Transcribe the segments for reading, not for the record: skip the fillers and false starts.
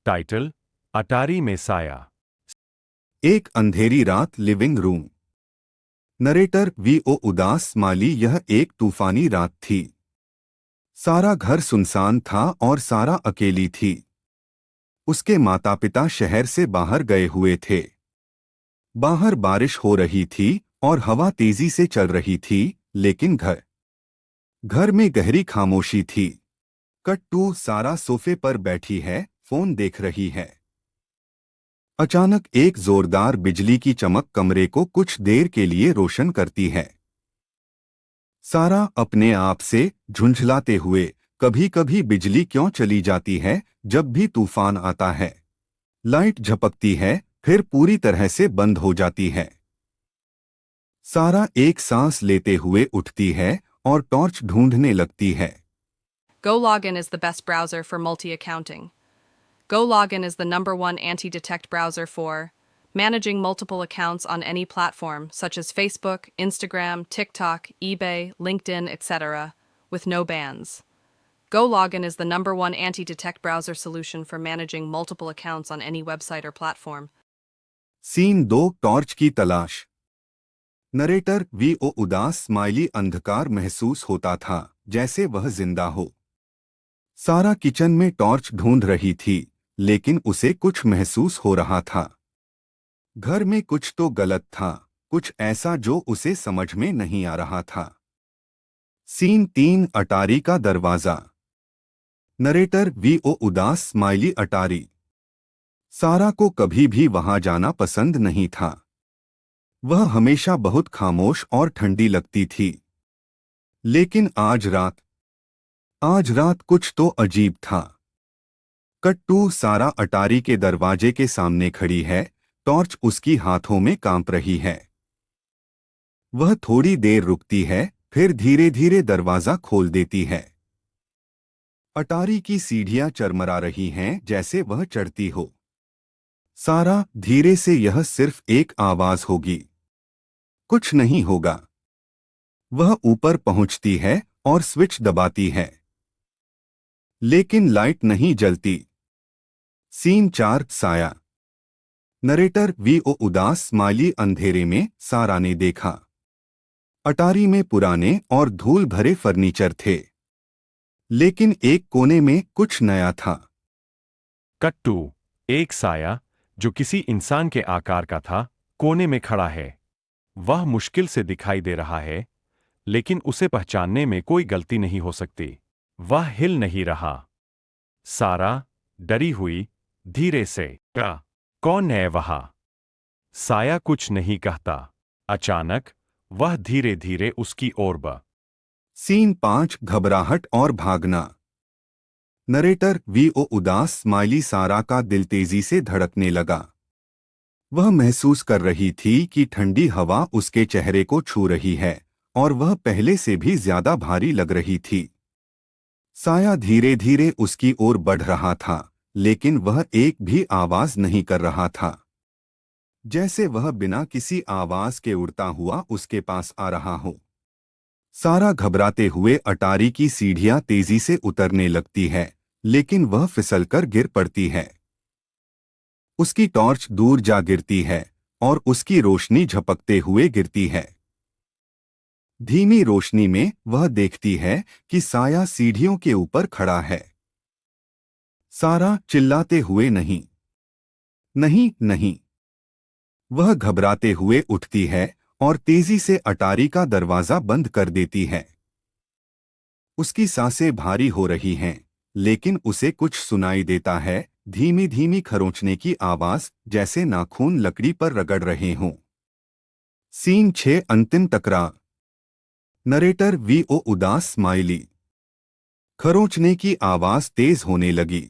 Title: अटारी में साया। एक अंधेरी रात, लिविंग रूम। नरेटर वीओ उदास माली। यह एक तूफानी रात थी। सारा घर सुनसान था और सारा अकेली थी। उसके माता पिता शहर से बाहर गए हुए थे। बाहर बारिश हो रही थी और हवा तेजी से चल रही थी, लेकिन घर घर में गहरी खामोशी थी। कट टू, सारा सोफे पर बैठी है, फोन देख रही है। अचानक एक जोरदार बिजली की चमक कमरे को कुछ देर के लिए रोशन करती है। सारा अपने आप से झुंझलाते हुए, कभी कभी बिजली क्यों चली जाती है जब भी तूफान आता है। लाइट झपकती है, फिर पूरी तरह से बंद हो जाती है। सारा एक सांस लेते हुए उठती है और टॉर्च ढूंढने लगती है। GoLogin is the best browser for multi-accounting. GoLogin is the #1 anti-detect browser for managing multiple accounts on any platform such as Facebook, Instagram, TikTok, eBay, LinkedIn, etc., with no bans. GoLogin is the #1 anti-detect browser solution for managing multiple accounts on any website or platform. Scene 2, torch की तलाश। Narrator VO उदास smiley. अंधकार महसूस होता था जैसे वह जिंदा हो। सारा किचन में टॉर्च ढूंढ रही थी, लेकिन उसे कुछ महसूस हो रहा था। घर में कुछ तो गलत था, कुछ ऐसा जो उसे समझ में नहीं आ रहा था। सीन 3, अटारी का दरवाजा। नरेटर वीओ उदास स्माइली। अटारी। सारा को कभी भी वहां जाना पसंद नहीं था। वह हमेशा बहुत खामोश और ठंडी लगती थी। लेकिन आज रात कुछ तो अजीब था। कट टू, सारा अटारी के दरवाजे के सामने खड़ी है, टॉर्च उसकी हाथों में कांप रही है। वह थोड़ी देर रुकती है, फिर धीरे धीरे दरवाजा खोल देती है। अटारी की सीढ़ियां चरमरा रही हैं जैसे वह चढ़ती हो। सारा धीरे से, यह सिर्फ एक आवाज होगी, कुछ नहीं होगा। वह ऊपर पहुंचती है और स्विच दबाती है, लेकिन लाइट नहीं जलती। सीन 4, साया। नरेटर वीओ उदास स्माइली। अंधेरे में सारा ने देखा। अटारी में पुराने और धूल भरे फर्नीचर थे, लेकिन एक कोने में कुछ नया था। कट्टू: एक साया जो किसी इंसान के आकार का था, कोने में खड़ा है। वह मुश्किल से दिखाई दे रहा है, लेकिन उसे पहचानने में कोई गलती नहीं हो सकती। वह हिल नहीं रहा। सारा डरी हुई धीरे से का कौन है वहां? साया कुछ नहीं कहता। अचानक वह धीरे धीरे उसकी ओर बढ़। सीन 5, घबराहट और भागना। नरेटर वीओ उदास स्माइली। सारा का दिल तेजी से धड़कने लगा। वह महसूस कर रही थी कि ठंडी हवा उसके चेहरे को छू रही है और वह पहले से भी ज्यादा भारी लग रही थी। साया धीरे धीरे उसकी ओर बढ़ रहा था, लेकिन वह एक भी आवाज नहीं कर रहा था, जैसे वह बिना किसी आवाज के उड़ता हुआ उसके पास आ रहा हो। सारा घबराते हुए अटारी की सीढ़ियां तेजी से उतरने लगती है, लेकिन वह फिसलकर गिर पड़ती है। उसकी टॉर्च दूर जा गिरती है और उसकी रोशनी झपकते हुए गिरती है। धीमी रोशनी में वह देखती है कि साया सीढ़ियों के ऊपर खड़ा है। सारा चिल्लाते हुए, नहीं नहीं नहीं। वह घबराते हुए उठती है और तेजी से अटारी का दरवाजा बंद कर देती है। उसकी सांसें भारी हो रही हैं, लेकिन उसे कुछ सुनाई देता है, धीमी धीमी खरोंचने की आवाज, जैसे नाखून लकड़ी पर रगड़ रहे हों। सीन 6, अंतिम टकराव। नरेटर वीओ उदास स्माइली। खरोंचने की आवाज तेज होने लगी।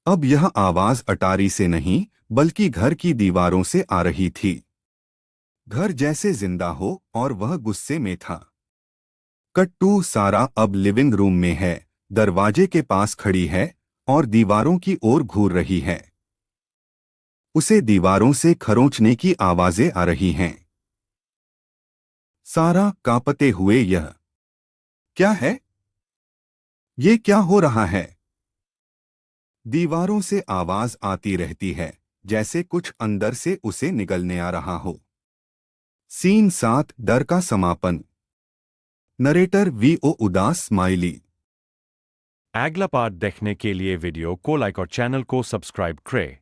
अब यह आवाज अटारी से नहीं, बल्कि घर की दीवारों से आ रही थी। घर जैसे जिंदा हो और वह गुस्से में था। कट टू, सारा अब लिविंग रूम में है, दरवाजे के पास खड़ी है और दीवारों की ओर घूर रही है। उसे दीवारों से खरोंचने की आवाजें आ रही हैं। सारा कांपते हुए, यह क्या है? ये क्या हो रहा है? दीवारों से आवाज आती रहती है, जैसे कुछ अंदर से उसे निगलने आ रहा हो। सीन 7 डर का समापन। नरेटर वीओ उदास स्माइली। अगला पार्ट देखने के लिए वीडियो को लाइक और चैनल को सब्सक्राइब करें।